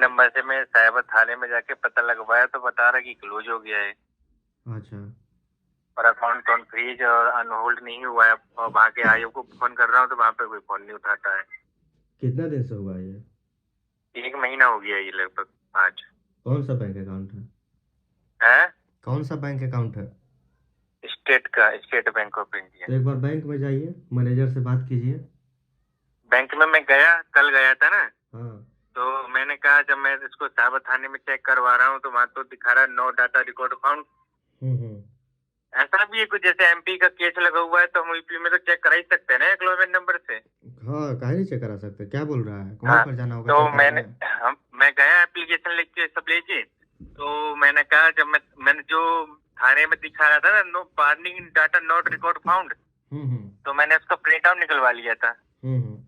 Number से मैं cyber थाने में जाके पता लगवाया तो बता रहा कि क्लोज हो गया है अच्छा। और अकाउंट ऑन फ्रीज और अनहोल्ड नहीं हुआ है। और वहाँ के आईओ को फोन कर रहा हूँ तो वहाँ पे कोई फोन नहीं उठाता है। कितना दिन से हुआ ये? 1 महीना हो गया ये लगभग आज। कौन सा बैंक अकाउंट है? है कौन सा बैंक अकाउंट है? State bank of India. तो एक बार बैंक में जाइए, मैनेजर से बात कीजिए। बैंक में मैं गया, कल गया था ना। हाँ। तो मैंने कहा जब मैं इसको साइबर थाने में चेक करवा रहा हूँ तो वहाँ तो दिखा रहा है नो डाटा रिकॉर्ड फाउंड। हम्म। ऐसा भी है कुछ, जैसे एमपी का केस लगा हुआ है तो हम यूपी में तो चेक करा ही सकते हैं ना एक्नॉलेजमेंट नंबर से। हाँ, काहे नहीं चेक करा सकते? क्या बोल रहा है? वहीं हाँ, पर जाना होगा तो चेक कराने। मैं गया एप्लीकेशन लिख के सब लेके। तो मैंने कहा जब मैंने जो थाने में दिखा रहा था ना no warning data not record found, hmm. तो मैंने उसका प्रिंट आउट निकलवा लिया था। हम्म।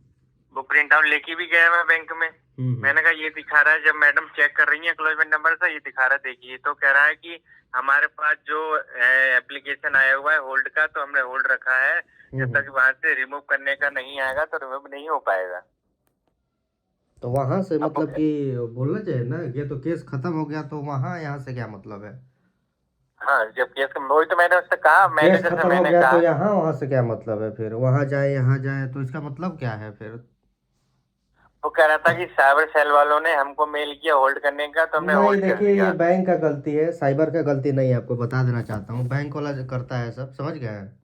वो प्रिंट आउट लेके भी गया मैं बैंक में। मैंने कहा ये दिखा रहा है, जब मैडम चेक कर रही है एक्नॉलेजमेंट नंबर से, ये दिखा रहा है देखिए। तो कह रहा है कि हमारे पास जो एप्लीकेशन आया हुआ है होल्ड का, तो हमने होल्ड रखा है, जब तक वहां से रिमूव करने का नहीं आएगा तो रिमूव नहीं हो पाएगा। तो वहां से अब मतलब कि बोलना चाहिए ना, ये तो केस खत्म हो गया, तो वहां यहाँ से क्या मतलब है? हाँ, जब केस वही तो मैंने उससे कहा, केस मैनेजर से खत्म हो मैंने गया तो कहा। यहाँ वहां से क्या मतलब है? फिर वहां जाए यहाँ जाए तो इसका मतलब क्या है फिर? वो कह रहा था कि साइबर सेल वालों ने हमको मेल किया होल्ड करने का तो हमने नहीं, होल्ड कर देखिए, ये दिया। बैंक का गलती है, साइबर का गलती नहीं है। आपको बता देना चाहता हूँ, बैंक वाला जो करता है सब, समझ गए हैं?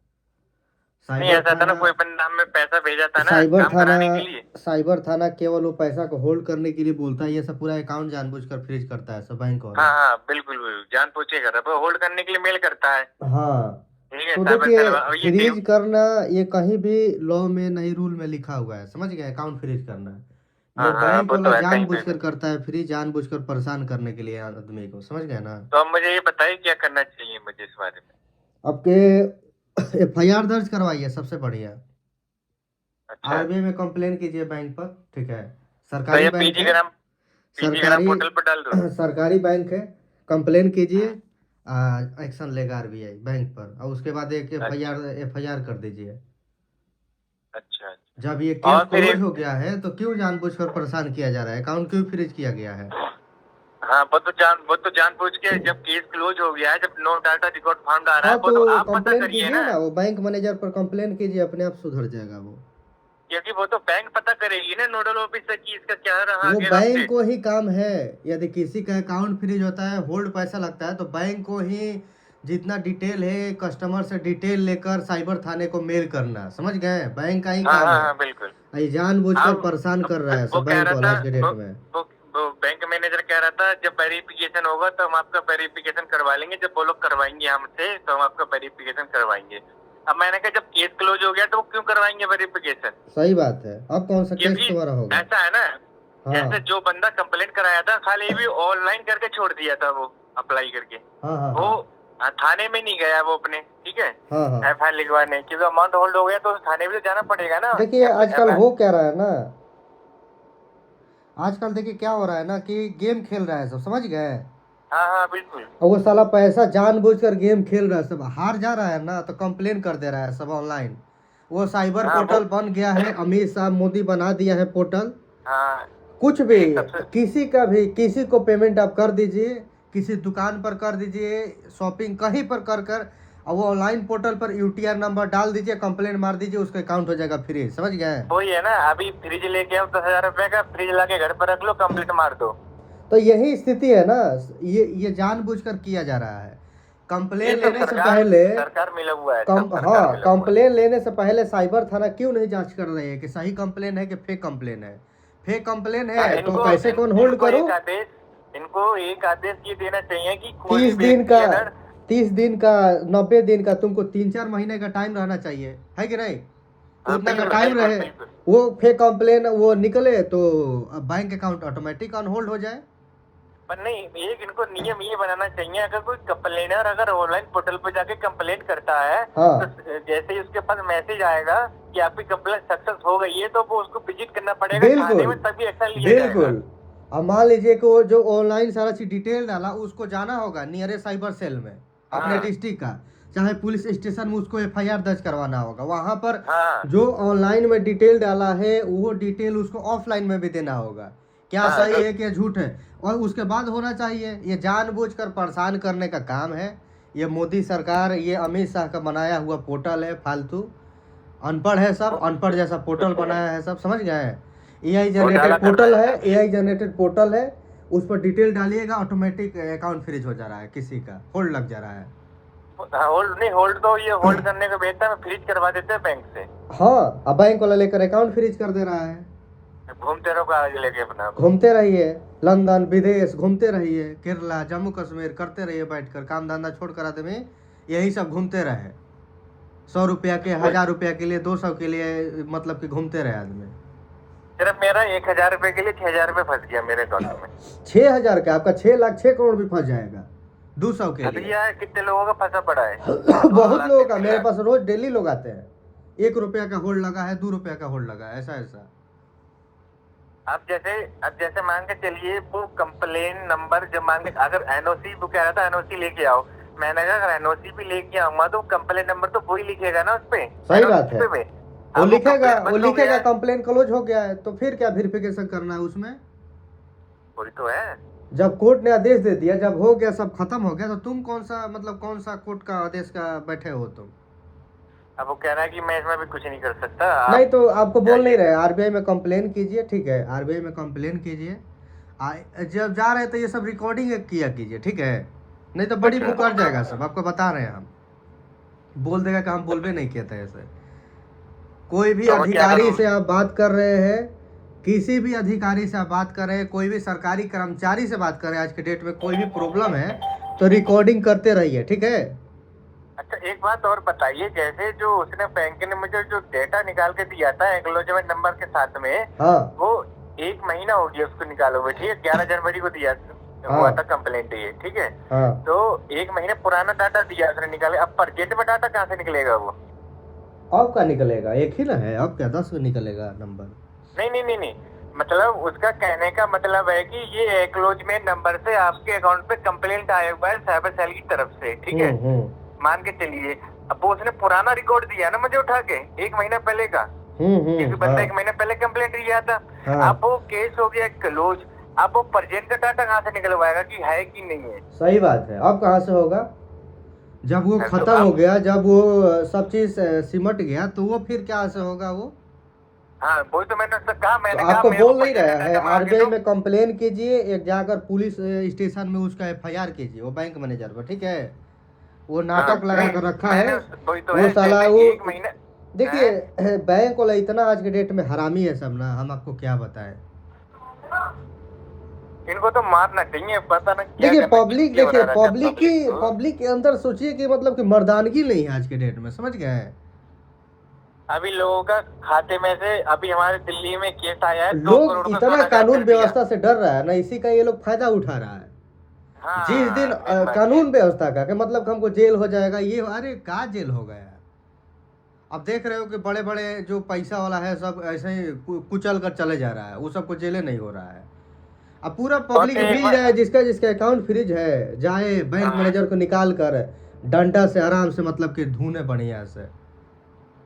नहीं, साइबर ऐसा था ना, थाना। कोई बंदा हमें पैसा भेजा था ना साइबर काम थाना। कराने के लिए। साइबर थाना केवल वो पैसा को होल्ड करने के लिए बोलता है। ये सब पूरा अकाउंट जानबूझकर फ्रीज करता है सब बैंक हाँ वाला। हाँ, बिल्कुल बिल्कुल जान पूछे कर रहा है, होल्ड करने के लिए मेल करता है। हाँ। ठीक है, तो साइबर देखिए, सेल और ये फ्रीज करना ये कहीं भी लॉ में नहीं, रूल में लिखा हुआ है, समझ गए? अकाउंट फ्रीज करना ये हाँ हाँ, बैंक वो वाला तो है कहीं पे भी। जानबूझकर करता है, फ्री जानबूझकर परेशान करने के लिए आदमी को, समझ गए ना? तो अब मुझे ये बताइए क्या करना चाहिए मुझे इस बारे में। आपके एफआईआर दर्ज करवाइए, सबसे बढ़िया। अच्छा, आरबीआई में कंप्लेन कीजिए बैंक पर, ठीक है? तो सरकारी ये बैंक है। पीजी ग्राम सरकारी पोर्टल पर डाल दो। सरकारी बैंक है। कंप्लेन कीजिए। हम्म, एक्शन लेगा आरबीआई बैंक पर, और उसके बाद एक अच्छा एफआईआर कर दीजिए। अच्छा अच्छा। जब ये केस और फिर क्लोज हो गया है तो क्यों जानबूझकर परेशान किया जा रहा है? अकाउंट क्यों फ्रीज किया गया है? हाँ, वो तो जान पूछ के, जब केस क्लोज हो गया है, जब नो डाटा रिकॉर्ड फाउंड आ रहा हाँ, है, वो तो तो आप पता कंप्लेन करिए कीजिए ना। ना, वो बैंक मैनेजर पर कंप्लेन कीजिए, अपने आप सुधर जाएगा वो। क्योंकि वो तो बैंक पता करेगी ना नोडल ऑफिसर की इसका क्या रहा वो आगे बैंक अपडेट। को ही काम है। यदि किसी का अकाउंट फ्रीज होता है, होल्ड पैसा लगता है, तो बैंक को ही जितना डिटेल है कस्टमर से डिटेल लेकर साइबर थाने को मेल करना, समझ गए? बैंक का ही हाँ काम हाँ है। हाँ, बिल्कुल। ये जानबूझकर अब परेशान कर रहा है वो सब कह बैंक रहा को था, आज के डेट में। वो बैंक मैनेजर कह रहा था जब वेरिफिकेशन होगा तो हम आपका वेरिफिकेशन करवा लेंगे, जब वो लोग करवाएंगे हमसे तो हम आपका वेरिफिकेशन करवाएंगे। अब मैंने कहा जब केस क्लोज हो गया तो वो क्यों करवाएंगे वेरिफिकेशन। सही बात है। अब कौन सा केस क्योंकि तुम्हारा होगा? ऐसा है ना, हाँ, जैसे जो बंदा कंप्लेंट कराया था खाली भी ऑनलाइन करके छोड़ दिया था, वो अप्लाई करके। हाँ, हाँ, वो हाँ, थाने में नहीं गया वो अपने, ठीक है, हाँ, हाँ। एफआईआर लिखवाने, क्योंकि अमाउंट होल्ड हो गया तो थाने भी तो जाना पड़ेगा ना। देखिए, आजकल FIR हो क्या रहा है ना, आजकल देखिए क्या हो रहा है ना, कि गेम खेल रहा है सब, समझ गए? हाँ हाँ, बिल्कुल। और वो साला पैसा जानबूझकर गेम खेल रहा है सब, हार जा रहा है ना तो कंप्लेन कर दे रहा है सब ऑनलाइन। वो साइबर हाँ वो पोर्टल बन गया है, अमित शाह मोदी बना दिया है पोर्टल। हाँ, कुछ भी, ये सबसे। किसी का भी, किसी को पेमेंट आप कर दीजिए, किसी दुकान पर कर दीजिए, शॉपिंग कहीं पर कर कर, और वो ऑनलाइन पोर्टल पर यूटीआर नंबर डाल दीजिए, कंप्लेंट मार दीजिए, उसका अकाउंट हो जाएगा फ्री, समझ गए? वही है ना, अभी फ्रिज लेके आओ 10,000 रुपए का, फ्रिज लाके घर पर रख लो, कंप्लीट मार दो। तो यही स्थिति है ना। ये जानबूझकर किया जा रहा है। ये कंप्लेन सब लेने से सरकार पहले सरकार मिला हुआ है, सब कम सरकार हाँ, मिला हुआ है। कंप्लेन लेने से पहले साइबर थाना क्यों नहीं जांच कर रही है कि सही कंप्लेन है कि फेक कंप्लेन है? फेक कंप्लेन हाँ, है तो पैसे कौन होल्ड इनको करो? एक आदेश ये देना चाहिए कि कोई भी 30 दिन का, व्यक्ति अगर। 30 दिन का, 90 दिन का, तुमको 3-4 महीने का टाइम रहना चाहिए, है कि नहीं? हाँ, उतना का बिल्कुल टाइम बिल्कुल रहे, बिल्कुल। वो फेक कंप्लेन वो निकले तो bank account automatic on hold हो जाए। पर नहीं, एक इनको नियम ये बनाना चाहिए, अगर कोई कंप्लेनर अगर ऑनलाइन पोर्टल पर जाके कंप्लेन करता है, हाँ, तो जैसे ही उसके पास मैसेज आएगा कि आपकी कंप्लेन सक्सेस हो गई है, तो वो उसको विजिट करना पड़ेगा थाने बिल्कुल, में, तभी एक्शन लिया जाएगा। बिल्कुल। अब मान लीजिए कि वो जो ऑनलाइन सारा चीज डिटेल डाला, उसको जाना होगा नियरेस्ट साइबर सेल में, अपने हाँ डिस्ट्रिक्ट का, चाहे पुलिस स्टेशन में, उसको एफआईआर दर्ज करवाना होगा वहां पर। हाँ जो ऑनलाइन में डिटेल डाला है वो डिटेल उसको ऑफलाइन में भी देना होगा। क्या हाँ, सही तो है क्या झूठ है, और उसके बाद होना चाहिए। ये जानबूझकर परेशान करने का काम है। ये मोदी सरकार, ये अमित शाह का बनाया हुआ पोर्टल है फालतू। अनपढ़ है सब, अनपढ़ जैसा पोर्टल बनाया है सब, समझ गए। एआई घोटाला जनरेटेड कर पोर्टल रहे है, हैं। एआई जनरेटेड पोर्टल है। उस पर डिटेल डालिएगा, ऑटोमेटिक अकाउंट फ्रीज हो जा रहा है, किसी का होल्ड लग जा रहा है। होल्ड नहीं, होल्ड तो ये होल्ड करने का बेहतर है, फ्रीज करवा देते हैं बैंक से। हाँ, अब बैंक वाला लेकर अकाउंट फ्रीज कर दे रहा है। घूमते रहो कागज लेके अपना। घूमते रहिए, लंदन विदेश घूमते रहिए, केरला जम्मू कश्मीर करते रहिए बैठकर, काम धंधा छोड़ कर आदमी यही सब घूमते रहे। 100 रुपया के, 1000 रुपया के लिए, 200 के लिए, मतलब कि घूमते रहे आदमी। सिर्फ मेरा 1000 रुपए के लिए 6000 रुपए फंस गया मेरे अकाउंट में। 6000 का आपका 6 लाख 6 करोड़ भी फंस जाएगा 200 के लिए। भैया कितने लोगों का फंसा पड़ा है? बहुत लोगों का, मेरे पास रोज डेली लोग आते हैं। 1 रुपया का होल्ड लगा है, 2 रुपया का होल्ड लगा है, ऐसा ऐसा। अब जैसे मान के चलिए, वो कंप्लेन नंबर जब मान के, अगर एनओसी वो कह रहा था एनओसी लेके आओ, मैंने कहा अगर एनओसी भी लेके आऊंगा तो कंप्लेन नंबर तो वही लिखेगा ना उसपे। सही बात है, वो लिखेगा, वो लिखेगा है। कंप्लेन क्लोज हो गया है, तो फिर क्या वेरिफिकेशन करना है उसमें। वही तो है। जब कोर्ट ने आदेश दे दिया, जब हो गया, सब खत्म हो गया, तो तुम कौन सा, मतलब कौन सा कोर्ट का आदेश का बैठे हो तुम। अब वो कह रहा है कि मैं इसमें भी कुछ नहीं कर सकता। नहीं तो आपको बोल नहीं रहे, आरबीआई में कंप्लेन कीजिए, ठीक है, आरबीआई में कंप्लेन कीजिए। जब जा रहे हैं तो ये सब रिकॉर्डिंग किया कीजिए, ठीक है, नहीं तो बड़ी मुकर जाएगा सब, आपको बता रहे हैं हम। बोल देगा कि हम बोलबे नहीं किए थे ऐसे। कोई भी अधिकारी से आप बात कर रहे हैं, किसी भी अधिकारी से आप बात कर रहे हैं, कोई भी सरकारी कर्मचारी से बात कर रहे हैं, आज के डेट में कोई भी प्रॉब्लम है तो रिकॉर्डिंग करते रहिए, ठीक है। अच्छा एक बात और बताइए, जैसे जो उसने बैंक ने मुझे जो डेटा निकाल के दिया था एक्नॉलेजमेंट नंबर के साथ में, हाँ, वो 1 महीना हो गया उसको निकालो हुए, ठीक है, 11 जनवरी को दिया हुआ था कंप्लेंट ये, ठीक है। हाँ, तो 1 महीने पुराना डाटा दिया उसने निकाले, अब परचेज में डाटा कहाँ से निकलेगा वो? अब क्या निकलेगा, एक ही ना है, अब क्या 10 में निकलेगा नंबर। नहीं, मतलब उसका कहने का मतलब है कि ये एक्नॉलेजमेंट नंबर से आपके अकाउंट पे कंप्लेंट आया हुआ है साइबर सेल की तरफ से, ठीक है, मान के चलिए। अब वो उसने पुराना रिकॉर्ड दिया ना मुझे उठा के 1 महीना पहले का, क्योंकि बंदा 1 महीना पहले कंप्लेंट दिया था। अब वो केस हो गया क्लोज, अब वो प्रेजेंट का डाटा कहाँ से निकलवाएगा कि है कि नहीं है? सही बात है, अब कहाँ से होगा, जब वो खत्म हो गया, जब वो सब चीज सिमट गया, तो वो फिर क्या से होगा वो। हाँ वही तो मैंने उससे कहा, मैंने तो आपको बोल नहीं रहा है, आरबीआई तो में कंप्लेन कीजिए, एक जाकर पुलिस स्टेशन में उसका एफआईआर कीजिए, वो बैंक मैनेजर पर, ठीक है। वो नाटक लगा कर रखा है वो साला, वो देखिए बैंक वाला इतना आज के डेट में हरामी है सब ना, हम आपको क्या बताएं। इनको तो मारना चाहिए, पता ना क्या। देखिए पब्लिक, देखिए पब्लिक के अंदर सोचिए कि मतलब कि मर्दानगी नहीं है आज के डेट में, समझ गए। अभी लोगों का खाते में से, अभी हमारे दिल्ली में केस आया है, लोग इतना कानून व्यवस्था से डर रहा है ना, इसी का ये लोग फायदा उठा रहा है। हाँ, जिस दिन कानून व्यवस्था का मतलब हमको जेल हो जाएगा, ये अरे का जेल हो गया। अब देख रहे हो कि बड़े बड़े जो पैसा वाला है सब ऐसे ही कुचल कर चले जा रहा है, वो सबको जेले नहीं हो रहा है। अब पूरा पब्लिक मिल जाए, जिसका जिसका अकाउंट फ्रीज है, जाए बैंक मैनेजर को निकाल कर डंडा से आराम से, मतलब कि धुने बढ़िया से,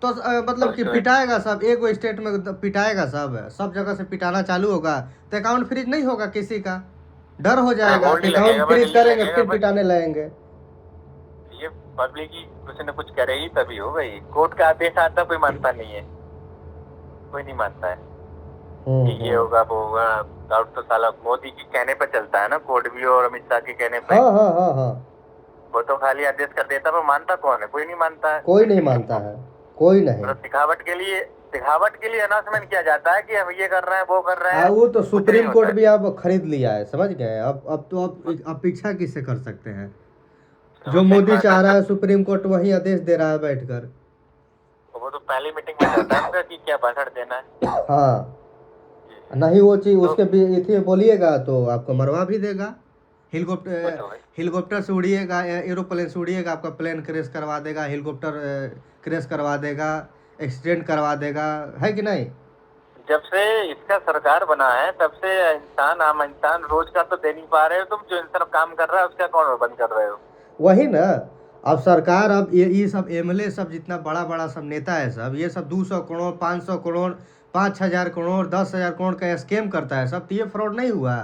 तो मतलब कि पिटाएगा सब, एक स्टेट में पिटाएगा सब जगह से पिटाना चालू होगा, तो अकाउंट फ्रीज नहीं होगा किसी का, डर हो जाएगा, अकाउंट फ्रीज करेंगे फिर पिटाने लगेंगे। ये पब्लिक ही कुछ न कुछ करेगी तभी होगा। ये कोर्ट का आदेश आता कोई मानता नहीं है, कोई नहीं मानता है कि ये होगा वो होगा। डाउट तो साला मोदी के कहने पर चलता है ना, कोर्ट भी और अमित शाह के कहने पर। हाँ। वो तो खाली आदेश कर देता है, पर मानता कौन है? कोई नहीं मानता है, कोई नहीं मानता है, कोई नहीं। तो दिखावट के लिए अनाउंसमेंट किया जाता है कि हम ये कर रहे हैं, वो कर रहे हैं। वो तो सुप्रीम कोर्ट भी अब खरीद लिया है, समझ गए। अब तो अपेक्षा किससे कर सकते हैं, जो मोदी चाह रहा है सुप्रीम कोर्ट वही आदेश दे रहा है बैठकर। वो तो पहली मीटिंग में जाता है कि क्या भाषण देना है। हाँ, नहीं वो चीज उसके इथे बोलिएगा तो आपको मरवा भी देगा। हेलीकॉप्टर से उड़िएगा, एरोप्लेन से उड़िएगा, आपका प्लेन क्रैश करवा देगा, हेलीकॉप्टर क्रैश करवा देगा, एक्सीडेंट करवा देगा, है कि नहीं। जब से इसका सरकार बना है तब से आम इंसान रोज का तो दे नहीं पा रहे हो तुम। जो इंसान काम कर रहा है उसका कौन बंद कर रहे हो? वही ना, अब सरकार, अब ये सब एमएलए सब जितना बड़ा बड़ा सब नेता है सब, ये सब 200 करोड़ 500 करोड़ 5,000 करोड़ 10,000 करोड़ का स्कैम करता है सब, तो ये फ्रॉड नहीं हुआ?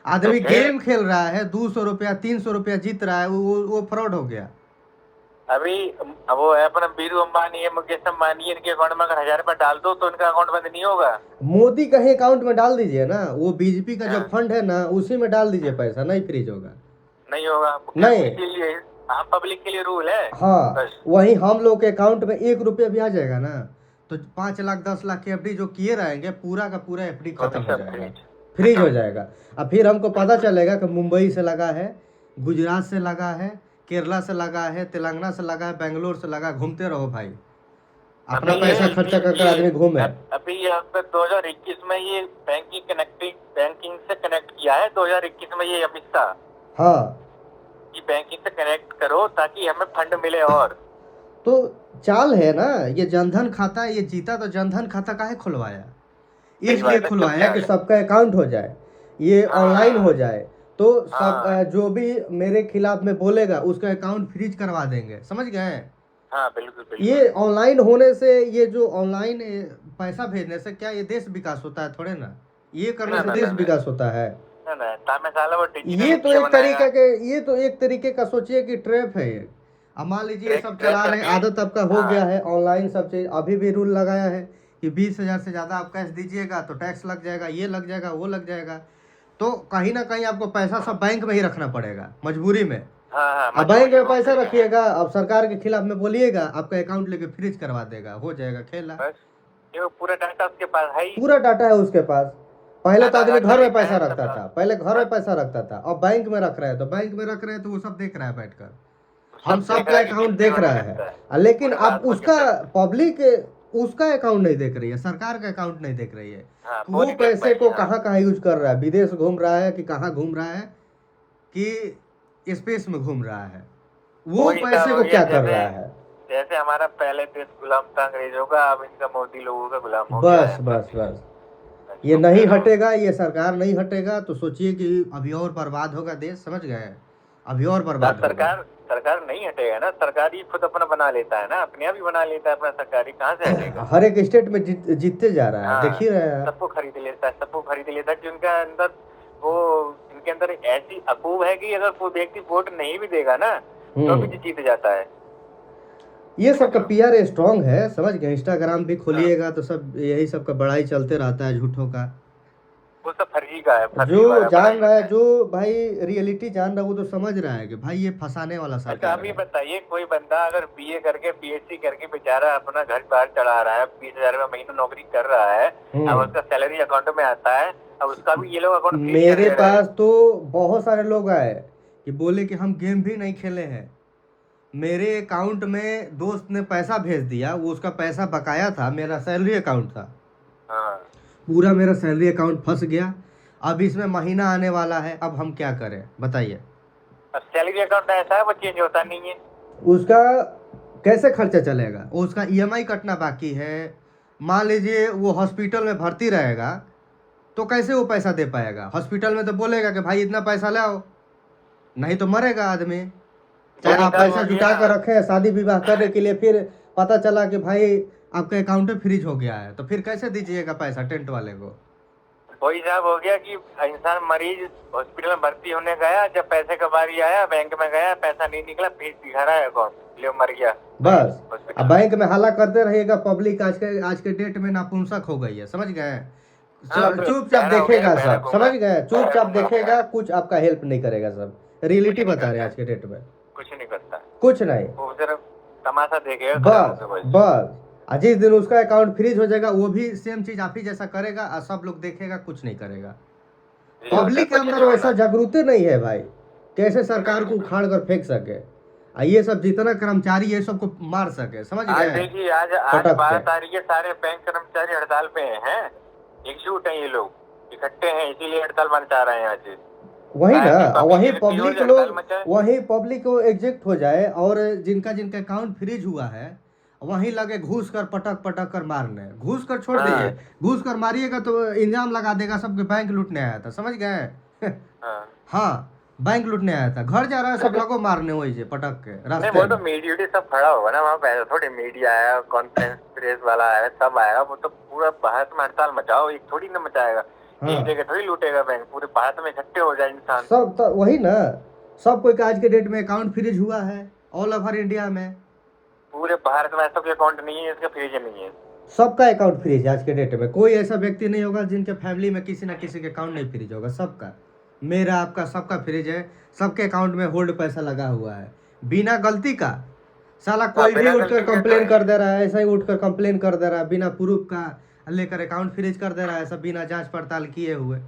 आदमी गेम खेल रहा है, 200 रुपया 300 रुपया जीत रहा है, वो फ्रॉड हो गया। अभी वो है अपना बीरू अंबानी है, मुकेश अंबानी है, इनके अकाउंट में अगर 1,000 रुपया डाल दो तो इनका अकाउंट बंद नहीं होगा। मोदी का ही अकाउंट में डाल दीजिए ना, वो बीजेपी का जो फंड है ना उसी में डाल दीजिए पैसा, नहीं फ्रीज होगा। नहीं होगा नहीं, पब्लिक के लिए रूल है। हाँ, वही हम लोग के अकाउंट में 1 रुपया भी आ जाएगा ना, तो 5 लाख 10 लाख की एफडी जो किए रहेंगे पूरा का पूरा एफडी खत्म हो जाएगा, फ्रीज हो जाएगा। अब फिर हमको पता चलेगा कि मुंबई से लगा है, गुजरात से लगा है, केरला से लगा है, तेलंगाना से लगा है, बेंगलोर से लगा, घूमते रहो भाई, अपना पैसा खर्चा करके आदमी घूमे। अभी यहाँ पे 2021 में ये बैंकिंग से कनेक्ट किया है, 2021 में ये अमित शाह, हाँ, ये बैंकिंग से कनेक्ट करो ताकि हमें फंड मिले। और तो चाल है ना, ये जनधन खाता, ये जीता तो जनधन खाता काहे खुलवाया? इसलिए खुलवाया कि सबका अकाउंट हो जाए, ये ऑनलाइन हो जाए, तो सब जो भी मेरे खिलाफ में बोलेगा उसका अकाउंट फ्रीज करवा देंगे, समझ गए? हाँ बिल्कुल बिल्कुल। ये ऑनलाइन होने से, ये जो ऑनलाइन पैसा भेजने से क्या ये देश विकास होता है? थोड़े ना, ये करने से देश विकास होता है। ये तो एक तरीके का सोचिए कि ट्रैप है ये। अब मान लीजिए सब चला रहे हैं, आदत आपका हो गया है ऑनलाइन सब चीज, अभी भी रूल लगाया है कि 20,000 से ज्यादा आप कैश दीजिएगा तो टैक्स लग जाएगा, ये लग जाएगा, वो लग जाएगा, तो कहीं ना कहीं आपको पैसा सब बैंक में ही रखना पड़ेगा मजबूरी में। अब बैंक में पैसा रखिएगा, अब सरकार के खिलाफ में बोलिएगा, आपका अकाउंट लेके फ्रीज करवा देगा, हो जाएगा खेला। पूरा डाटा उसके पास है, पूरा डाटा है उसके पास। पहले तो आदमी घर में पैसा रखता था, पहले घर में पैसा रखता था, अब बैंक में रख रहे हैं, तो बैंक में रख रहे हैं तो वो सब देख रहा है बैठकर, हम सबका अकाउंट देख रहा है, लेकिन अब उसका पब्लिक उसका अकाउंट नहीं देख रही है, सरकार का अकाउंट नहीं देख रही है, वो पैसे को कहाँ कहाँ यूज कर रहा है, विदेश घूम रहा है कि कहाँ घूम रहा है कि स्पेस में घूम रहा है, वो पैसे को क्या कर रहा है? जैसे हमारा पहले देश गुलाम था अंग्रेजों का, अब इनका मोदी लोगों का गुलाम हो गया है। बस ये नहीं हटेगा, ये सरकार नहीं हटेगा, तो सोचिए कि अभी और बर्बाद होगा देश, समझ गए? अभी और बर्बाद होगा। सरकार नहीं हटेगा ना, सरकार ही खुद अपना बना लेता है ना, अपने आप ही बना लेता है अपना, सरकारी कहाँ से हटेगा? हर एक स्टेट में जीतते जा रहा है, देख ही रहे हैं, सबको खरीद लेता है कि उनका अंदर वो, इनके अंदर ऐसी अपूब है कि अगर कोई व्यक्ति वोट नहीं भी देगा ना तो भी जीत जाता है। ये सब का पीआर स्ट्रांग है, समझ गए? इंस्टाग्राम भी खोलिएगा तो सब यही सब का बड़ाई चलते रहता है झूठों का, वो सब फर्जी का है। जो जान रहा है, जो भाई रियलिटी जान रहा है, वो तो समझ रहा है कि भाई ये फंसाने वाला सरकार। अच्छा आप ये बताइए, कोई बंदा अगर बीए करके पीएचडी करके बेचारा अपना घर बार चढ़ा रहा है, 20,000 रुपये महीना नौकरी कर रहा है, अब उसका सैलरी अकाउंट में आता है, अब उसका भी ये लोग अकाउंट, मेरे पास तो बहुत सारे लोग आए कि बोले कि हम गेम भी नहीं खेले हैं, मेरे अकाउंट में दोस्त ने पैसा भेज दिया, वो उसका पैसा बकाया था, मेरा सैलरी अकाउंट था, पूरा मेरा सैलरी अकाउंट फंस गया, अब इसमें महीना आने वाला है, अब हम क्या करें बताइए? सैलरी अकाउंट ऐसा है वो चेंज होता नहीं है, उसका कैसे खर्चा चलेगा? उसका ईएमआई कटना बाकी है, मान लीजिए वो हॉस्पिटल में भर्ती रहेगा तो कैसे वो पैसा दे पाएगा? हॉस्पिटल में तो बोलेगा कि भाई इतना पैसा लाओ, नहीं तो मरेगा आदमी। चाहे आप पैसा जुटा कर रखे शादी विवाह करने के लिए, फिर पता चला कि भाई आपका अकाउंट फ्रीज हो गया है, तो फिर कैसे दीजिएगा पैसा टेंट वाले को? वही साहब हो गया कि इंसान मरीज हॉस्पिटल में भर्ती होने गया, जब पैसे का बारी आया बैंक में गया, पैसा नहीं निकला, फीस दिखा रहा है अकाउंट, ले मर गया बस। अब बैंक में हल्ला करते रहेगा पब्लिक, आज के डेट में नापुंसक हो गई है, समझ गए? चुपचाप देखेगा सब, समझ गए? चुपचाप देखेगा, कुछ आपका हेल्प नहीं करेगा, सब रियलिटी बता रहे हैं आज के डेट में, कुछ नहीं करता, कुछ नहीं, वो सिर्फ तमाशा देखेगा बस। जिस दिन उसका अकाउंट फ्रीज हो जाएगा वो भी सेम चीज आप ही जैसा करेगा और सब लोग देखेगा, कुछ नहीं करेगा। पब्लिक के अंदर वैसा जागरूकता नहीं है भाई, कैसे सरकार को उखाड़ कर फेंक सके, ये सब जितना कर्मचारी ये सबको मार सके, समझ गए? देखिए आज बात आ रही है, सारे बैंक कर्मचारी हड़ताल पे हैं, एकजुट हैं, ये लोग इकट्ठे हैं, इसीलिए हड़ताल मचा रहे हैं आज। वही ना, वही पब्लिक लोग, वही पब्लिक को एग्जेक्ट हो जाए, और जिनका अकाउंट फ्रीज हुआ है वहीं लगे घूस कर पटक कर मारने, घूस कर छोड़ दीजिए, घूस कर मारिएगा तो इल्जाम लगा देगा सबके बैंक लूटने आया था, समझ गए? हाँ, बैंक लूटने आया था, घर जा रहा है सब लोगों मारने वही से पटक के नहीं रास्ते वो तो में। मीडिया सब खड़ा होगा ना वहाँ पे, ऐसा थोड़ी मीडिया आया, कॉन्फ्रेंस प्रेस वाला आया, सब आएगा, वो तो पूरा भारत में हड़ताल मचाओ, एक थोड़ी ना मचाएगा, हाँ एक जगह थोड़ी लूटेगा बैंक, पूरे भारत में इकट्ठे हो जाए इंसान। सब तो वही ना, सब कोई का आज के डेट में अकाउंट फ्रीज हुआ है ऑल ओवर इंडिया में। पूरे भारत में ऐसा कोई अकाउंट नहीं है इसका फ्रीज नहीं है। सबका अकाउंट फ्रीज है आज के डेट में, कोई ऐसा व्यक्ति नहीं होगा जिनके फैमिली में किसी ना किसी के अकाउंट नहीं फ्रीज होगा, सबका, मेरा आपका सबका फ्रीज है। सबके अकाउंट में होल्ड पैसा लगा हुआ है बिना गलती का। साला कोई भी बिना उठकर गलती के कंप्लेन तो कर दे रहा है, ऐसा ही उठकर कंप्लेन कर दे रहा है बिना प्रूफ का, लेकर अकाउंट फ्रीज कर दे रहा है, सब बिना जांच पड़ताल किए हुए।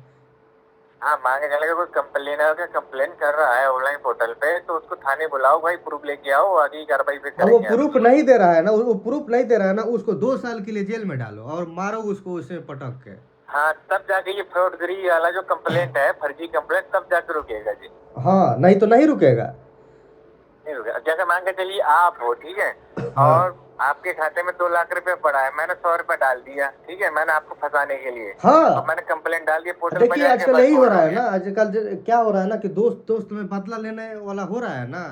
हाँ मांगे चलेगा, कोई कंप्लेन कर रहा है ऑनलाइन पोर्टल पे तो उसको थाने बुलाओ भाई, प्रूफ लेके आओ, आगे की कार्रवाई फिर अब वो करेंगे। प्रूफ नहीं दे रहा है ना, वो प्रूफ नहीं दे रहा है ना, उसको 2 साल के लिए जेल में डालो और मारो उसको उसमें पटक के। हाँ तब जाके ये फ्रॉडगिरी वाला जो कंप्लेंट है, फर्जी कंप्लेंट, तब जाके रुकेगा जी। हाँ नहीं तो नहीं रुकेगा। नहीं रुकेगा। जैसे मान के चलिए आप हो, ठीक है, हाँ और आपके खाते में 2 लाख रुपए पड़ा है, मैंने 100 रुपए डाल दिया, ठीक है, मैंने आपको फंसाने के लिए, हाँ और मैंने कंप्लेंट डाल दिया पोर्टल पर देखिए जाके, आजकल बस यही हो छोड़ रहा है दो। ना, आजकल क्या हो रहा है ना कि दोस्त दोस्त में बदला लेने वाला हो रहा है ना,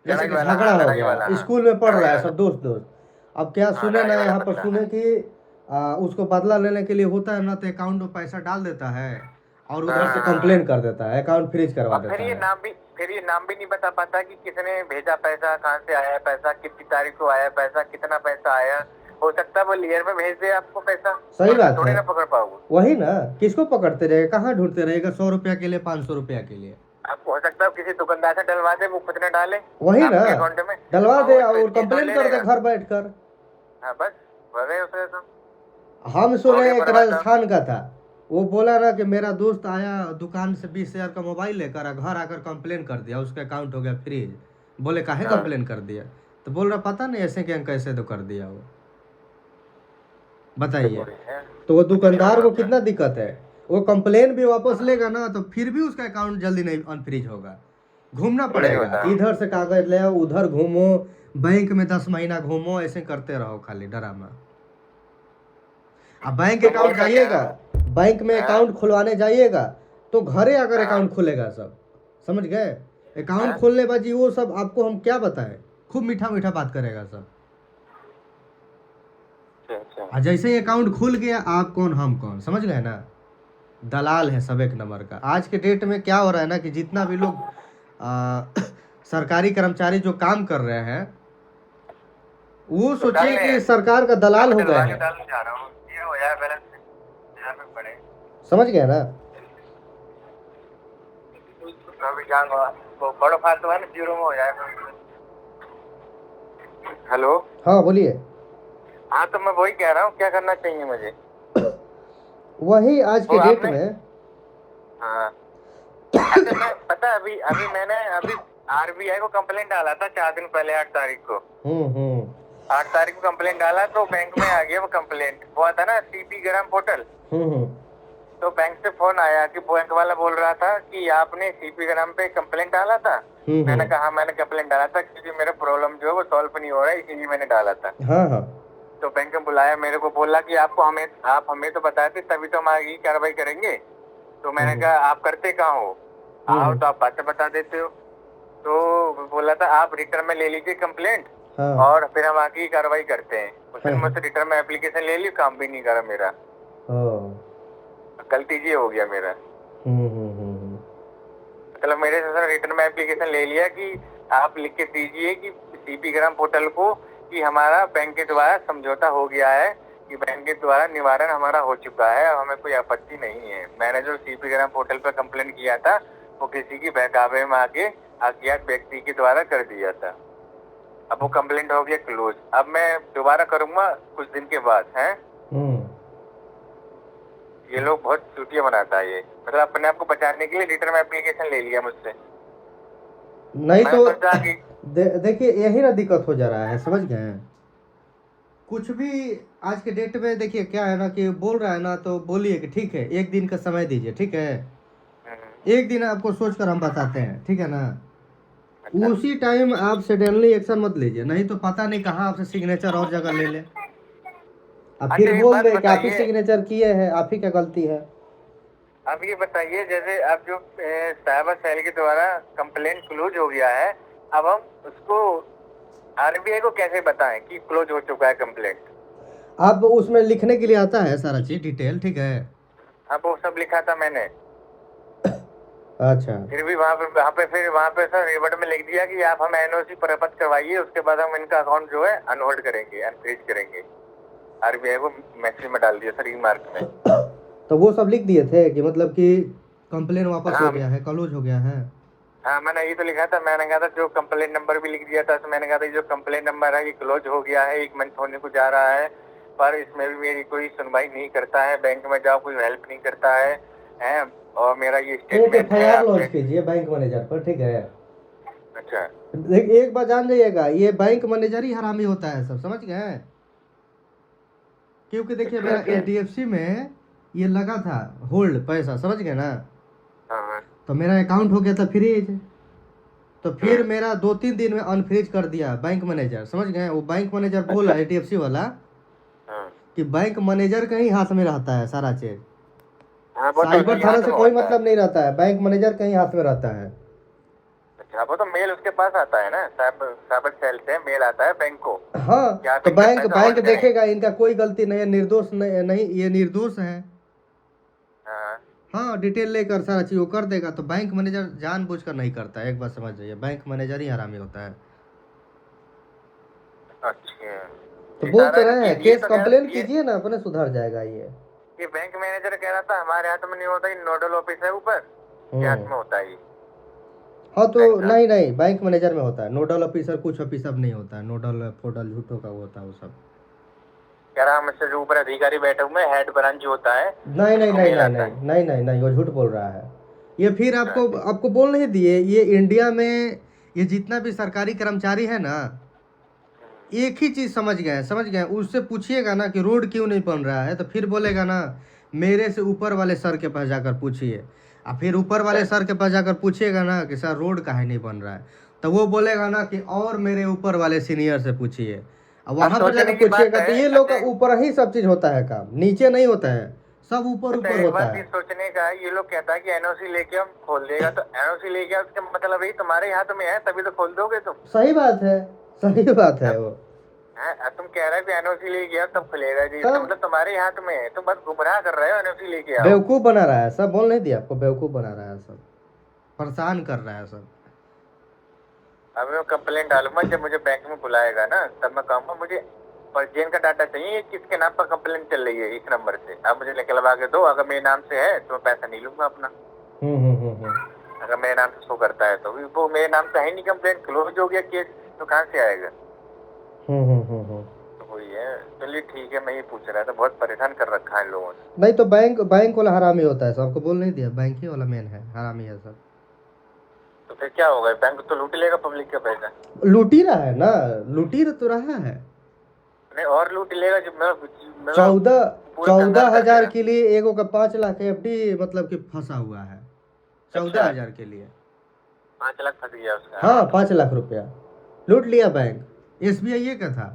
जैसे लड़ाई कि वाला, झगड़ा हाँ हो लड़ाई वाला, गया, हाँ स्कूल में पढ़ लड़ाई रहा है वाला, सब दोस्त दोस्त। अब क्या हाँ सुने लड़ाई ना, वाला यहाँ पर बदला सुने है। कि उसको बदला लेने के लिए होता है ना तो अकाउंट में पैसा डाल देता है और उधर से हाँ कंप्लेन कर देता है, अकाउंट फ्रीज करवा और देता है। फिर ये नाम भी नहीं बता पाता कि किसने भेजा पैसा, कहाँ से आया पैसा, कितनी तारीख को आया पैसा, कितना पैसा आया। हो सकता है वो लेयर में भेज दे आपको पैसा, सही बात थोड़ी है, ना पकड़ पाओगे। वही ना, किसको पकड़ते रहेगा, कहाँ ढूंढते रहेगा 100 रुपया के लिए, 500 रुपया के लिए। आपको हो सकता है किसी दुकानदार से डलवा दे, वो खुद न डाले वही ना, आपके अकाउंट में, डलवा दे वो और इसकी कंप्लेन ले कर दे लेगा। घर बैठकर। हाँ बस भले उसे तो हम हो सुने गया एक बर्बाद। राजस्थान का था, वो बोला ना कि मेरा दोस्त आया दुकान से 20,000 का मोबाइल लेकर घर आकर कंप्लेन कर दिया, उसका अकाउंट हो गया फ्रीज। बोले काहे हाँ कंप्लेन कर दिया, तो बोल रहा पता नहीं ऐसे क्या कैसे तो कर दिया वो, बताइए। तो वो दुकानदार को कितना दिक्कत है, वो कंप्लेन भी वापस लेगा ना तो फिर भी उसका अकाउंट जल्दी नहीं अनफ्रीज होगा, घूमना पड़ेगा, इधर से कागज ले आओ, उधर घूमो, बैंक में 10 महीना घूमो, ऐसे करते रहो खाली ड्रामा। अब बैंक अकाउंट जाइएगा, बैंक में अकाउंट खुलवाने जाइएगा तो घरे अगर अकाउंट खुलेगा सब, समझ गए, अकाउंट खोलने बाजी वो सब आपको हम क्या बताएं, खूब मीठा मीठा बात करेगा सब। और जैसे ही अकाउंट खुल गया आप कौन हम कौन, समझ गए ना, दलाल है सब एक नंबर का। आज के डेट में क्या हो रहा है ना कि जितना भी लोग सरकारी कर्मचारी जो काम कर रहे हैं वो सोचिए कि सरकार का दलाल हो गए हैं, समझ गए ना। बड़ा फालतू है ना, 0 में हो जाए। हेलो हाँ बोलिए। हाँ तो मैं वही कह रहा हूँ, क्या करना चाहिए मुझे वही आज के डेट में। हाँ अच्छा मैं पता अभी मैंने आरबीआई को कंप्लेंट डाला था 4 दिन पहले, 8 तारीख को। 8 तारीख को कंप्लेंट डाला तो बैंक में आ गया वो कंप्लेंट, वो था ना सीपी ग्राम पोर्टल। तो बैंक से फोन आया कि बैंक वाला बोल रहा था कि आपने सीपी ग्राम पे कंप्लेंट डाला था। मैंने कहा मैंने कंप्लेंट डाला था क्योंकि मेरा प्रॉब्लम जो है वो सॉल्व नहीं हो रहा है, इसीलिए मैंने डाला था। तो बैंक ने बुलाया मेरे को, बोला कि आप हमें तो बताते तभी तो हम आगे कार्रवाई करेंगे। तो मैंने कहा आप करते कहाँ हो, आओ तो आप बातें बता देते हो। तो बोला था आप रिटर्न में ले लीजिए कंप्लेंट और फिर हम आगे कार्रवाई करते हैं। उसने मुझसे रिटर्न में एप्लीकेशन ले ली, काम भी नहीं करा मेरा, गलती ये हो गया मेरा। मतलब मेरे से रिटर्न में एप्लीकेशन ले लिया कि आप लिख के दीजिए कि सीपी ग्राम पोर्टल को कि हमारा बैंक के द्वारा समझौता हो गया है, कि बैंक के द्वारा निवारण हमारा हो चुका है, हमें कोई आपत्ति नहीं है। मैंने जो सीपी ग्राम पोर्टल पर कंप्लेंट किया था वो किसी की बहकावे में आके अज्ञात व्यक्ति के द्वारा कर दिया था। अब वो कंप्लेंट हो गया क्लोज। अब मैं दोबारा करूंगा कुछ दिन के बाद है। ये लोग बहुत चूतिया बनाता है ये, मतलब अपने आप को बचाने के लिए रिटर्न में एप्लीकेशन ले लिया मुझसे। नहीं तो देखिए यही ना दिक्कत हो जा रहा है, समझ गए। कुछ भी आज के डेट में देखिए क्या है ना कि बोल रहा है ना तो बोलिए कि ठीक है 1 दिन का समय दीजिए, ठीक है 1 दिन आपको सोचकर हम बताते हैं, ठीक है ना। उसी टाइम आप सडनली एक्शन मत लीजिए, नहीं तो पता नहीं कहाँ आपसे सिग्नेचर और जगह ले ले, अब फिर बोल दे कि आप ही सिग्नेचर किए हैं, आप ही क्या गलती है। अब ये बताइए, जैसे अब जो साइबर सेल के द्वारा कंप्लेंट क्लोज हो गया है, अब हम उसको आरबीआई को कैसे बताएं कि क्लोज हो चुका है कंप्लेंट? अब उसमें लिखने के लिए आता है सारा चीज डिटेल, ठीक है। अब वो सब लिखा था मैंने, अच्छा, फिर भी वहाँ पे सर रिवर्ट में लिख दिया कि आप हमें एनओसी प्राप्त करवाइए, उसके बाद हम इनका अकाउंट जो है अनहोल्ड करेंगे, अनफ्रीज करेंगे। आरबीआई को मैसेज में डाल दिया सर, ई-मार्क में। तो वो सब लिख दिए थे कि मतलब कि कंप्लेन वापस हो हाँ गया है, क्लोज हो गया है। हाँ, मैंने ये तो लिखा था, मैंने कहा था जो कंप्लेन नंबर भी लिख दिया था, तो मैंने कहा था जो कंप्लेन नंबर है ये क्लोज हो गया है, 1 मंथ होने को जा रहा है, पर इसमें भी मेरी कोई सुनवाई नहीं करता है, बैंक में जाओ कोई हेल्प नहीं करता है, हैं, और मेरा ये एक स्टेटमेंट है एफआईआर लॉन्च आपके। कीजिए बैंक मैनेजर पर, ठीक है। अच्छा, एक बात जान जाइएगा, ये बैंक मैनेजर ही हरामी होता है सब, समझ गए। क्योंकि देखिए मेरा एचडीएफसी में ये लगा था होल्ड पैसा, समझ गए ना। हाँ तो मेरा अकाउंट हो गया था फ्रीज, तो फिर मेरा 2-3 दिन में अनफ्रीज कर दिया बैंक मैनेजर, समझ गए। वो बैंक मैनेजर बोला एचडीएफसी वाला हाँ कि बैंक मैनेजर का ही हाथ में रहता है सारा चीज, हाँ, वो तो साइबर उनके थाना हाथ से में कोई होता है। मतलब नहीं रहता है, बैंक मैनेजर का ही हाथ में रहता है। अच्छा, वो तो मेल उसके पास आता है ना, साइबर सेल से मेल आता है बैंक को, हाँ, क्या आप तो इनका बैंक पैसा बैंक होल्ड करें। देखेगा इनका कोई गलती नहीं है, निर्दोष नहीं, नहीं ये निर्दोष है। हाँ, हाँ, डिटेल लेकर सारा चीज वो कर देगा। तो बैंक मैनेजर जानबूझकर नहीं करता है, एक बात समझ जाइए, बैंक मैनेजर ही हरामी होता है। अच्छा, तो ये बोल सारा तो रहे हैं ये केस तो कंप्लेन ये कीजिए ना, अपने सुधर जाएगा ये बैंक मैनेजर कह रहा था हमारे हाथ में नहीं होता, ये नोडल ऑफिस है ऊपर के हाथ में होता है ये हाँ, तो बैंक का। नहीं नहीं, बैंक मैनेजर में होता है, नोडल ऑफिसर कुछ ऑफिसर नहीं होता है, नोडल फोडल झूठों का वो होता है वो सब। कह रहा हमसे जो ऊपर अधिकारी बैठे हुए हैं, हेड ब्रांच जो होता है, नहीं नहीं उसको नहीं मेल नहीं आता नहीं है। नहीं नहीं नहीं, वो झूठ बोल रहा है। ये फिर अच्छा, आपको आपको बोल नहीं दिए, ये इंडिया में ये जितना भी सरकारी कर्मचारी है ना, एक ही चीज समझ गए, उससे पूछिएगा ना कि रोड क्यों नहीं बन रहा है, तो फिर बोलेगा ना मेरे से ऊपर वाले सर के पास जाकर पूछिए। और फिर ऊपर वाले सर के पास जाकर पूछिएगा ना कि सर रोड काहे नहीं बन रहा है, तो वो बोलेगा ना कि और मेरे ऊपर वाले सीनियर से पूछिए। और अब वहां पर सोचने जाकर की बात पूछिएगा तो है। ये लोग का ऊपर ही सब चीज होता है, काम नीचे नहीं होता है, सब ऊपर अच्छा, ऊपर एक होता बात ये है। सोचने का है, ये लोग कहता है कि एनओसी लेके हम खोल देगा, तो एनओसी लेके उसका मतलब है तुम्हारे हाथ में है तभी तो खोल दोगे तुम। सही बात है, सही बात है अब वो। तुम कह रहे हो कि एनओसी लेके आओ तब खुलेगा जी, इसका तब मतलब तुम्हारे हाथ में है, तुम बस गुमराह कर रहे हो, एनओसी लेके आओ। बेवकूफ बना रहा है सब, बोल नहीं दिया आपको, बेवकूफ बना रहा है सब, परेशान कर रहा है सब। अब मैं कंप्लेंट डालूंगा, जब मुझे बैंक में बुलाएगा ना तब मैं कहूंगा मुझे पर्चेन का डाटा चाहिए, किसके नाम पर कंप्लेंट चल रही है, इस नंबर से आप मुझे निकलवा के दो, अगर मेरे नाम से है तो मैं पैसा नहीं लूंगा अपना। अगर मेरे नाम से शो करता है तो वो मेरे नाम से है नहीं, कंप्लेंट क्लोज हो गया केस, तो कहाँ से आएगा। तो वही है। चलिए ठीक है, मैं ये पूछ रहा था, बहुत परेशान कर रखा है इन लोगों ने। नहीं तो बैंक वाला हरामी होता है, सबको बोल नहीं दिया, बैंक ही वाला मेन है, हरामी है सब। तो फिर क्या होगा, बैंक तो लूट लेगा पब्लिक का पैसा। लूट ही रहा है ना, लूट ही तो रहा है। नहीं, और लूट लेगा जब मैं 14,000 के लिए एगो का 5 लाख एफडी मतलब कि फंसा हुआ है, 14,000 के लिए। 5 लाख फंस गया उसका। हाँ, 5 लाख रुपया लूट लिया बैंक, एसबीआई का था।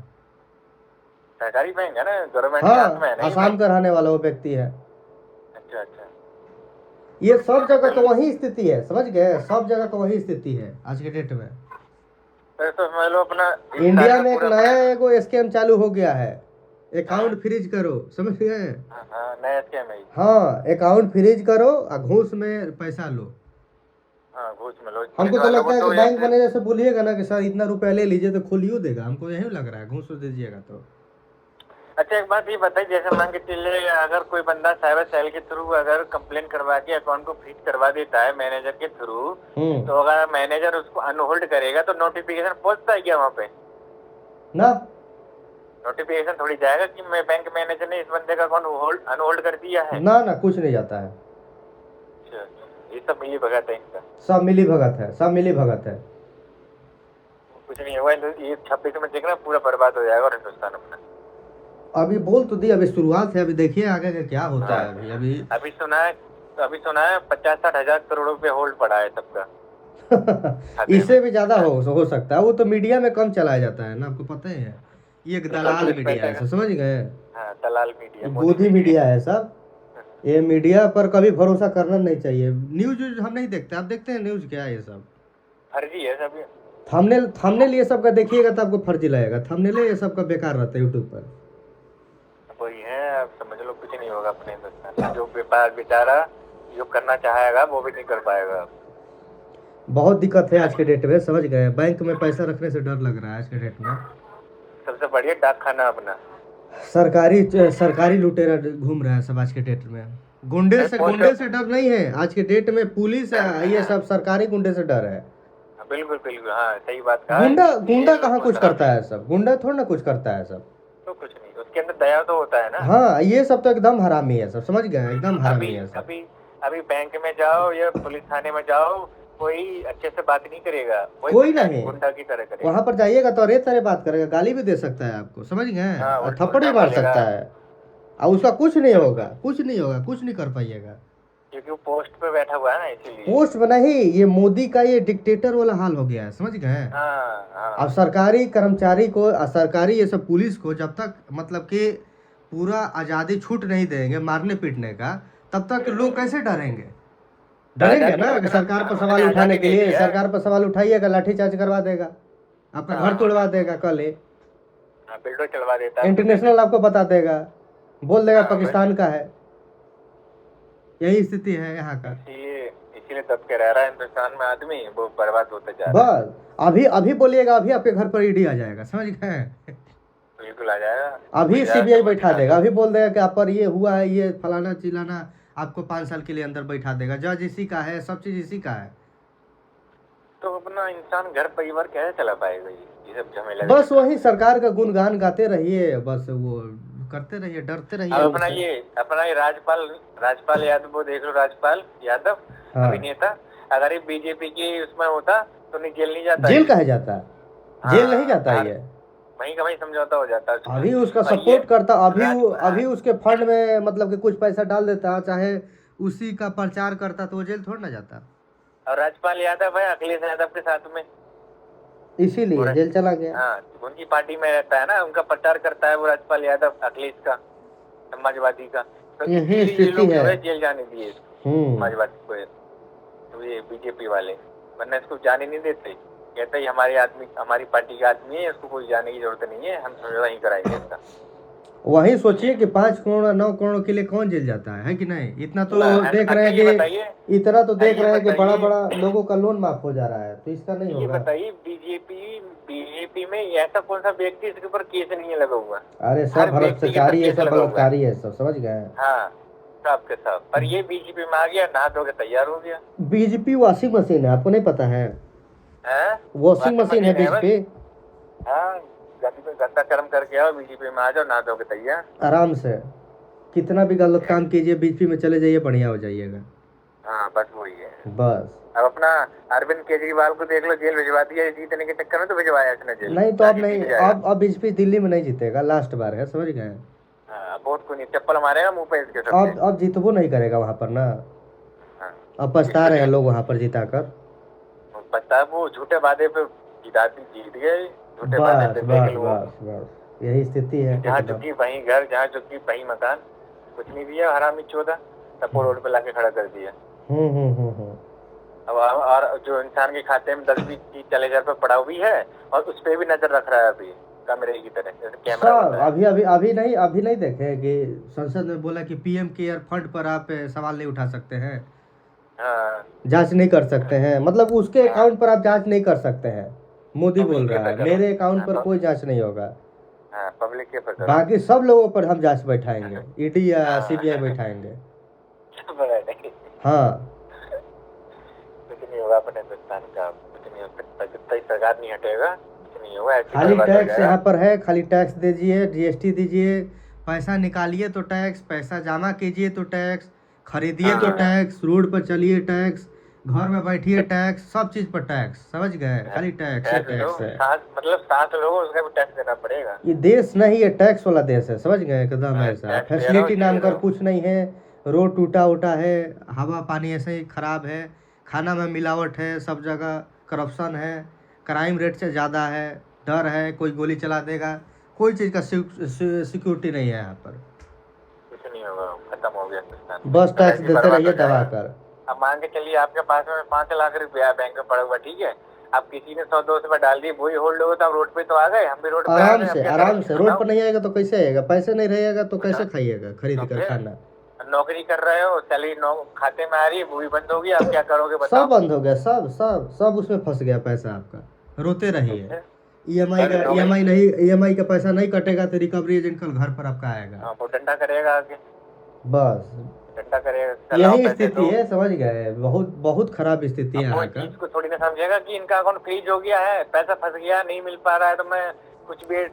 सरकारी बैंक है ना, गवर्नमेंट के हाथ में है हाँ, ना ये आसाम बैंक। का रहने वाला वो व्यक्ति है। अच्छा अच्छा। ये सब जगह का वही स्थिति है, समझ गए, सब जगह का वही स्थिति है आज के डेट में। फिर तो समझ लो अपना इंडिया में एक नया एगो स्कैम चालू हो गया है, अकाउंट फ्रीज करो, समझ गए। नया स्कैम है। हाँ, अकाउंट फ्रीज करो और घूस में पैसा लो। घूस में लो। हमको तो लगता है कि बैंक मैनेजर से बोलिएगा ना कि सर इतना रुपया ले लीजिए, तो खोलियो देगा, हमको यही लग रहा है, घूस दीजिएगा तो। अच्छा, एक बात ये बताइए, जैसे मान के चलिए अगर कोई बंदा साइबर सेल के थ्रू अगर कंप्लेन करवा के अकाउंट को फ्रीज करवा देता है मैनेजर के थ्रू, तो अगर मैनेजर उसको अनहोल्ड करेगा तो नोटिफिकेशन पहुंचता है क्या वहाँ पे? ना, नोटिफिकेशन थोड़ी जाएगा कि मैं बैंक मैनेजर ने इस बंदे का अकाउंट अनहोल्ड कर दिया है। ना ना, कुछ नहीं जाता है। अच्छा, ये सब मिली भगत है इनका। सब मिली भगत है, सब मिली भगत है। कुछ नहीं हुआ, ये 26 में देखना पूरा बर्बाद हो जाएगा और हिंदुस्तान अपना। अभी बोल तो दी, अभी शुरुआत है, अभी देखिए आगे का क्या होता है। अभी सुना है 50-60 हजार करोड़ रुपए होल्ड पड़ा है सबका। इससे भी ज्यादा हो सकता है, वो तो मीडिया में कम चलाया जाता है ना, आपको पता ही है, ये एक दलाल मीडिया है, समझ गए। दलाल मीडिया, गोदी मीडिया है सब। ये मीडिया पर कभी भरोसा करना नहीं चाहिए। न्यूज हम नहीं देखते, आप देखते हैं न्यूज क्या है ये सब? फर्जी है सब ये। थंबनेल थंबनेल ये सब का देखिएगा तो आपको फर्जी लगेगा। थंबनेल ये सब का बेकार रहता है यूट्यूब पर। वही है, अब समझ लो कुछ नहीं होगा अपने हिंदुस्तान में। जो व्यापार बेचारा जो करना चाहेगा वो भी नहीं कर पाएगा। बहुत दिक्कत है आज के डेट में, समझ गए? बैंक में पैसा रखने से डर लग रहा है आज के डेट में। सबसे बढ़िया डाक खाना अपना। सरकारी लुटेरा घूम रहा है सब आज के डेट में। गुंडे से डर नहीं है आज के डेट में। पुलिस ये सब सरकारी गुंडे से डर है। बिल्कुल बिल्कुल, हाँ सही बात कहा। गुंडा कहाँ कुछ करता है सब? गुंडा थोड़ा ना कुछ करता है सब। तो कुछ नहीं, उसके अंदर दया तो होता है ना। हाँ, ये सब तो एकदम हरामी है सब, समझ गए? एकदम हरामी है सब। अभी बैंक में जाओ या पुलिस थाने में जाओ, कोई अच्छे से बात नहीं करेगा, कोई नहीं। गुंडा की तरह करेगा। वहां पर जाइएगा तो अरे तरह बात करेगा, गाली भी दे सकता है आपको, समझ गए? और थप्पड़ भी मार सकता है और उसका कुछ नहीं होगा, कुछ नहीं कर पाइएगा, क्योंकि वो पोस्ट पे बैठा हुआ है ना, इसीलिए। पोस्ट में नहीं, ये मोदी का ये डिक्टेटर वाला हाल हो गया है, समझ गए? अब सरकारी कर्मचारी को, सरकारी ये सब पुलिस को जब तक मतलब कि पूरा आज़ादी छूट नहीं देंगे मारने पीटने का, तब तक लोग कैसे डरेंगे ना? सरकार पर सवाल उठाने के लिए सरकार पर सवाल उठाइएगा, लाठीचार्ज करवा देगा, आपका घर तोड़वा देगा, कल बिल्डर चलवा देता है, इंटरनेशनल आपको बता देगा, बोल देगा पाकिस्तान का है। यही स्थिति है यहाँ का। इसीलिए दब के रह रहा है हिंदुस्तान में आदमी, वो बर्बाद होता जा रहा है। बस अभी बोलिएगा, अभी आपके घर पर ईडी आ जाएगा, समझ गए? बिल्कुल आ जाएगा। अभी सीबीआई बैठा देगा, अभी बोल देगा कि आप पर ये हुआ है, ये फलाना चिलाना, आपको 5 साल के लिए अंदर बैठा देगा। जज इसी का है, सब चीज इसी का है। तो अपना इंसान घर परिवार कैसे चला पाएगा? ये सब झमेला। बस वही सरकार का गुणगान गाते रहिए, बस वो करते रहिए, डरते रहिए। अपना ये राजपाल यादव, वो देख लो, राजपाल यादव अभिनेता, अगर ये बीजेपी की उसमें होता तो नहीं, जेल नहीं जाता। जेल कहे जाता है? जेल नहीं जाता है ये, वहीं का वहीं समझौता हो जाता है। अभी उसका सपोर्ट करता, अभी उसके फंड में मतलब कि कुछ पैसा डाल देता, चाहे उसी का प्रचार करता, तो वो जेल थोड़ा ना जाता। और राजपाल यादव है अखिलेश यादव के साथ में, इसीलिए जेल चला गया। हाँ, उनकी पार्टी में रहता है ना, उनका प्रचार करता है वो राजपाल यादव, अखिलेश का, समाजवादी का। तो यही स्थिति है, जेल जाने दिए समाजवादी को, तो ये बीजेपी वाले, वरना इसको जाने नहीं देते। कहते ही हमारे आदमी, हमारी पार्टी का आदमी है, इसको कोई जाने की जरूरत नहीं है, हम समझौता ही कराएंगे इसका। वही सोचिए कि 5 करोड़ 9 करोड़ के लिए कौन जेल जाता है कि नहीं? इतना तो देख रहे हैं कि इतना तो देख रहे हैं कि बड़ा बड़ा लोगों का लोन माफ हो जा रहा है, तो इसका नहीं होगा। ये बताइए, बीजेपी में ऐसा कौन सा व्यक्ति इसके ऊपर केस नहीं है लगा हुआ? अरे सब भ्रष्टाचारी है, सब बलात्कारी है, सब, समझ गए? हाँ, सब के सब। पर ये बीजेपी में आ गया, नहा धो के तैयार हो गया। बीजेपी वॉशिंग मशीन है, आपको नहीं पता है? वॉशिंग मशीन है बीजेपी। हाँ, गंदा कर्म करके आओ, बीजेपी में आ जाओ, नहा धो के तैयार, आराम से। कितना भी गलत काम कीजिए, बीजेपी में चले जाइए, बढ़िया हो जाइएगा। हाँ, बस वही है। बस अब अपना अरविंद केजरीवाल को देख लो, जेल भिजवा दिया जीतने के चक्कर में, तो भिजवाया इसने जेल। नहीं तो अब नहीं, अब बीजेपी दिल्ली में नहीं जीतेगा, लास्ट बार है, समझ गए? वोट को नहीं, चप्पल मारेगा मुंह पे इसके। अब जीतबो नहीं करेगा वहाँ पर ना। अब पछता रहे हैं लोग वहाँ पर जीता कर। पछता, वो झूठे वादे पे जीत गए, झूठे वादे पे। बस यही स्थिति है। जहाँ चुकी वहीं घर, जहाँ चुकी वहीं मकान, कुछ नहीं दिया हरामी चौदह, सबको रोड पे लाके खड़ा कर दिया। अब और जो इंसान के खाते में 10-20 चीज चले घर पे पड़ा हुई है, और उस पे भी नजर रख रहा है अभी, कैमरे की तरह, कैमरा। अभी नहीं देखे कि संसद में बोला कि पीएम केयर फंड पर आप सवाल नहीं उठा सकते हैं, जांच नहीं कर सकते हैं, मतलब उसके अकाउंट पर आप जांच नहीं कर सकते हैं। मोदी बोल रहा है मेरे अकाउंट पर कोई जांच नहीं होगा, पब्लिक के पर, बाकी सब लोगों पर हम जांच बैठाएंगे, ईडी या सीबीआई बैठाएंगे। हाँ, कुछ नहीं होगा अपने हिंदुस्तान का, कुछ नहीं होगा, जितना सरकार नहीं हटेगा कुछ नहीं होगा। खाली टैक्स यहाँ पर है, खाली टैक्स दीजिए, जीएसटी दीजिए, पैसा निकालिए तो टैक्स, पैसा जमा कीजिए तो टैक्स, खरीदिए तो टैक्स, रोड पर चलिए टैक्स, घर में बैठिए टैक्स, सब चीज पर टैक्स, समझ गए? खाली टैक्स है। मतलब 7 लोगों उसका भी टैक्स देना पड़ेगा। ये देश नहीं, ये टैक्स वाला देश है, समझ गए? एकदम ऐसा फैसिलिटी नाम कर कुछ नहीं है, रोड टूटा उटा है, हवा पानी ऐसे ही खराब है, खाना में मिलावट है, सब जगह करप्शन है, क्राइम रेट से ज़्यादा है, डर है कोई गोली चला देगा, कोई चीज़ का सिक्योरिटी नहीं है यहाँ पर। कुछ नहीं होगा, खत्म हो गया। गया सिस्टम। बस टैक्स LIC देते बर्बाद रहिए हो जाएगा। दबा कर। अब मान के चलिए आपके पास में 5 लाख रुपया बैंक में पड़ा हुआ, ठीक है, अब किसी ने 100-200 रुपए डाल दिए, वही होल्ड हो तो आप रोड पे तो आ गए, हम भी रोड पे आ गए, अब क्या आराम करेंगे से रोड बताओ? पर नहीं आएगा तो कैसे आएगा? पैसे नहीं रहेगा तो कैसे बताओ। खाइएगा खरीद तो कर फिर खाना? नौकरी कर रहे हो, सैलरी खाते में आ रही है, वो भी बंद होगी, आप क्या करोगे सब बताओ? बंद हो गया, सब उसमें फंस गया पैसा आपका। रोते तो रहिए। फिर ईएमआई नौकरी, नहीं, ईएमआई का पैसा नहीं कटेगा तो रिकवरी एजेंट कल घर पर आपका आएगा। हाँ, वो डंडा करेगा आगे, बस डंडा करेगा, चलाओ यही पैसे स्थिति दो। है, समझ गए? बहुत बहुत खराब स्थिति है अब वो यहाँ इस का। चीज को थोड़ी ना समझेगा कि इनका अकाउंट फ्रीज हो गया है, पैसा फंस गया, नहीं मिल पा रहा है, तो मैं कुछ भी